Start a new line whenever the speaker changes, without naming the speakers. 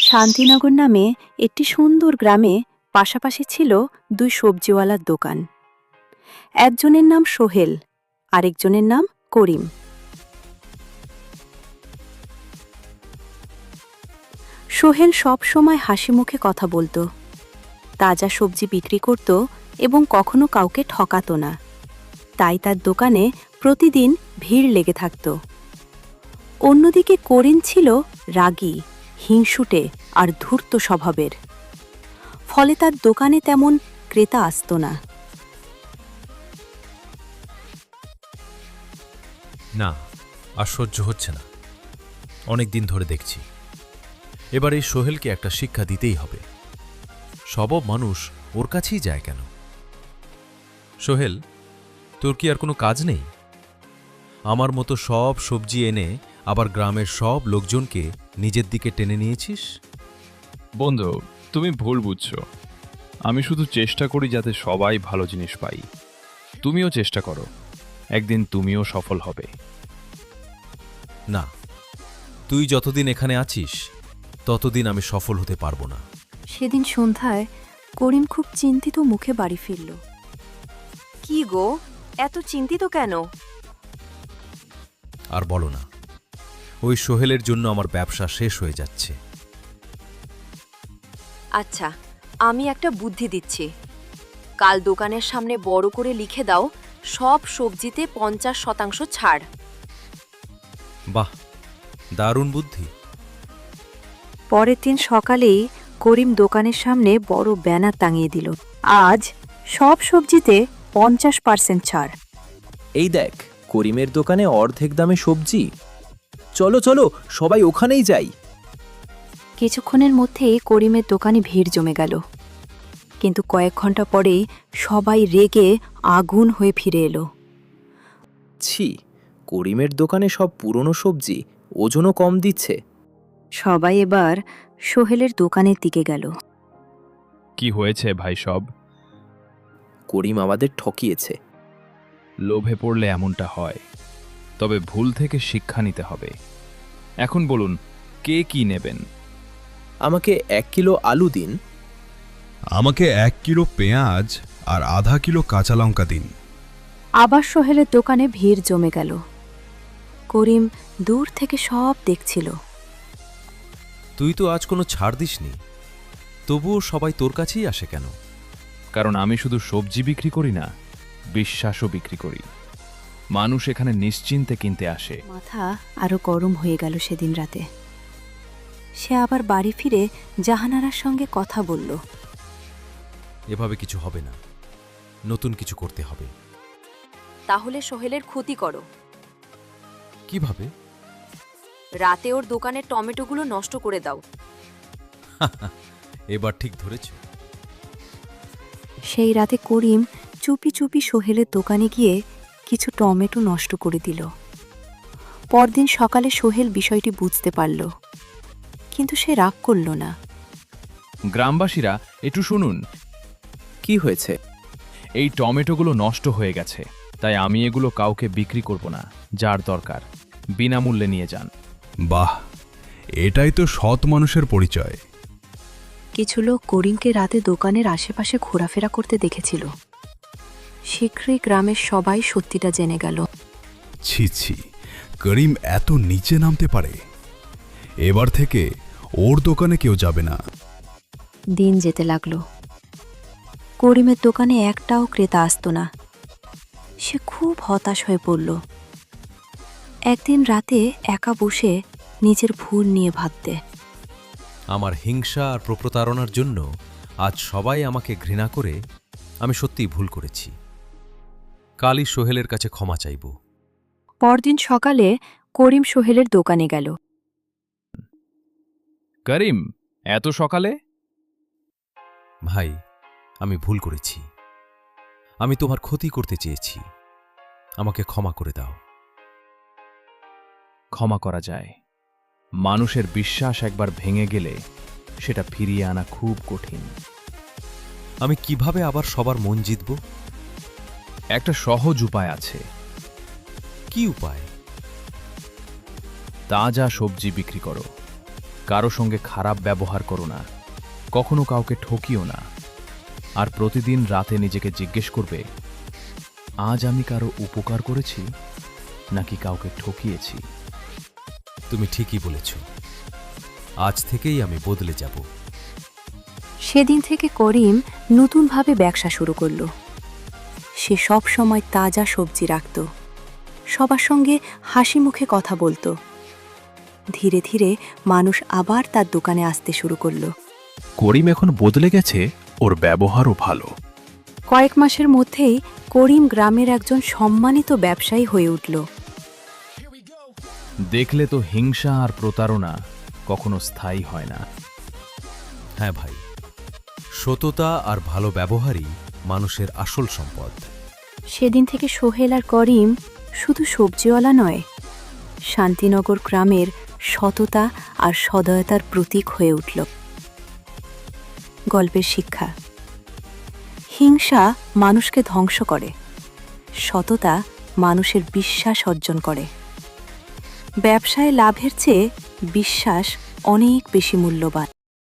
শান্তিনগর নামে একটি সুন্দর গ্রামে পাশাপাশি ছিল দুই সবজিওয়ালার দোকান। একজনের নাম সোহেল, আরেকজনের নাম করিম। সোহেল সব সময় হাসি মুখে কথা বলতো, তাজা সবজি বিক্রি করত এবং কখনো কাউকে ঠকাতো না। তাই তার দোকানে প্রতিদিন ভিড় লেগে থাকত। অন্যদিকে করিম ছিল রাগী, হিংসুটে আর ধূর্ত স্বভাবের। ফলে তার দোকানে তেমন ক্রেতা আসত না।
না, আর সহ্য হচ্ছে না। অনেক দিন ধরে দেখছি, এবার এই সোহেলকে একটা শিক্ষা দিতেই হবে। সব মানুষ ওর কাছেই যায় কেন? সোহেল, তোর কি আর কোনো কাজ নেই? আমার মতো সব সবজি এনে আবার গ্রামের সব লোকজনকে নিজের দিকে টেনে নিয়েছিস।
বন্ধু, তুমি ভুল বুঝছো। আমি শুধু চেষ্টা করি যাতে সবাই ভালো জিনিস পাই। তুমিও চেষ্টা করো, একদিন তুমিও সফল হবে।
না, তুই যতদিন এখানে আছিস ততদিন আমি সফল হতে পারবো না।
সেদিন সন্ধ্যায় করিম খুব চিন্তিত মুখে বাড়ি ফিরল। কি গো, এত চিন্তিত কেন?
আর বলো না, ওই সোহেলের জন্য আমার ব্যবসা শেষ হয়ে যাচ্ছে।
আচ্ছা, আমি একটা বুদ্ধি দিচ্ছি। কাল দোকানের সামনে বড় করে লিখে দাও, সব সবজিতে 50% ছাড়।
বাহ, দারুণ বুদ্ধি।
পরের দিন সকালেই করিম দোকানের সামনে বড় ব্যানার টাঙিয়ে দিল, আজ সব সবজিতে 50% ছাড়।
এই দেখ, করিমের দোকানে অর্ধেক দামে সবজি। চলো চলো, সবাই ওখানেই যাই।
কিছুক্ষণের মধ্যেই করিমের দোকানে ভিড় জমে গেল, কিন্তু কয়েক ঘন্টা পরেই সবাই রেগে আগুন হয়ে ফিরে এলো।
ছি, করিমের দোকানে সব পুরনো সবজি, ওজনও কম দিচ্ছে।
সবাই এবার সোহেলের দোকানের দিকে গেল।
কি হয়েছে ভাই সব?
করিম আমাদের ঠকিয়েছে।
লোভে পড়লে এমনটা হয়, তবে ভুল থেকে শিক্ষা নিতে হবে। এখন বলুন, কে কি নেবেন?
আমাকে 1 কিলো আলু দিন।
আমাকে 1 কিলো পেঁয়াজ আর আধা কিলো কাঁচা লঙ্কা দিন।
আবার সোহেলের দোকানে ভিড় জমে গেল। করিম দূর থেকে সব দেখছিল।
তুই তো আজ কোনো ছাড় দিসনি, তবুও সবাই তোর কাছেই আসে কেন?
কারণ আমি শুধু সবজি বিক্রি করি না, বিশ্বাসও বিক্রি করি। মানুষ এখানে নিশ্চিন্তে কিনতে আসে।
মাথা আরো গরম হয়ে গেল সেদিন রাতে। সে আবার বাড়ি ফিরে জাহানারার সঙ্গে কথা বলল।
এভাবে কিছু হবে না, নতুন কিছু করতে হবে।
তাহলে সোহেলের ক্ষতি করো।
কিভাবে?
রাতে ওর দোকানের টমেটোগুলো নষ্ট করে দাও।
এবার ঠিক ধরেছ।
সেই রাতে করিম চুপি চুপি সোহেলের দোকানে গিয়ে কিছু টমেটো নষ্ট করে দিল। পরদিন সকালে সোহেল বিষয়টি বুঝতে পারল, কিন্তু সে রাগ করল না।
গ্রামবাসীরা, একটু শুনুন।
কি হয়েছে?
এই টমেটোগুলো নষ্ট হয়ে গেছে, তাই আমি এগুলো কাউকে বিক্রি করব না। যার দরকার বিনামূল্যে নিয়ে যান।
বাহ, এটাই তো সৎ মানুষের পরিচয়।
কিছু লোক করিমকে রাতে দোকানের আশেপাশে ঘোরাফেরা করতে দেখেছিল। শীঘ্রই গ্রামের সবাই সত্যিটা জেনে গেল।
ছি ছি, করিম এত নিচে নামতে পারে। এবার থেকে ওর দোকানে কেউ যাবে না।
দিন যেতে লাগল। করিমের দোকানে একটাও ক্রেতা আসত না। সে খুব হতাশ হয়ে পড়ল। একদিন রাতে একা বসে নিজের ভুল নিয়ে ভাবতে।
আমার হিংসা আর প্রতারণার জন্য আজ সবাই আমাকে ঘৃণা করে। আমি সত্যিই ভুল করেছি। কালই সোহেলের কাছে ক্ষমা চাইব।
পরদিন সকালে করিম সোহেলের দোকানে গেল।
করিম, এত সকালে?
ভাই, আমি ভুল করেছি। আমি তোমার ক্ষতি করতে চেয়েছি। আমাকে ক্ষমা করে দাও।
ক্ষমা করা যায়। মানুষের বিশ্বাস একবার ভেঙে গেলে সেটা ফিরিয়ে আনা খুব কঠিন।
আমি কিভাবে আবার সবার মন জিতব?
একটা সহজ উপায় আছে।
কি উপায়?
তাজা সবজি বিক্রি করো। কারো সঙ্গে খারাপ ব্যবহার করো না, কখনো কাউকে ঠকিও না, আর প্রতিদিন রাতে নিজেকে জিজ্ঞেস করবে, আজ আমি কারো উপকার করেছি নাকি কাউকে ঠকিয়েছি।
তুমি ঠিকই বলেছ, আজ থেকেই আমি বদলে যাব।
সেদিন থেকে করিম নতুনভাবে ব্যবসা শুরু করল। সে সব সময় তাজা সবজি রাখত, সবার সঙ্গে হাসি মুখে কথা বলতো। ধীরে ধীরে মানুষ আবার তার দোকানে আসতে শুরু করল।
করিম এখন বদলে গেছে, ওর ব্যবহারও ভালো।
কয়েক মাসের মধ্যেই করিম গ্রামের একজন সম্মানিত ব্যবসায়ী হয়ে উঠল।
দেখলে তো হিংসা আর প্রতারণা কখনো স্থায়ী হয় না।
হ্যাঁ ভাই, সততা আর ভালো ব্যবহারই মানুষের আসল সম্পদ।
সেদিন থেকে সোহেল আর করিম শুধু সবজিওয়ালা নয়, শান্তিনগর গ্রামের সততা আর সদয়তার প্রতীক হয়ে উঠল। গল্পের শিক্ষা: হিংসা মানুষকে ধ্বংস করে, সততা মানুষের বিশ্বাস অর্জন করে। ব্যবসায় লাভের চেয়ে বিশ্বাস অনেক বেশি মূল্যবান।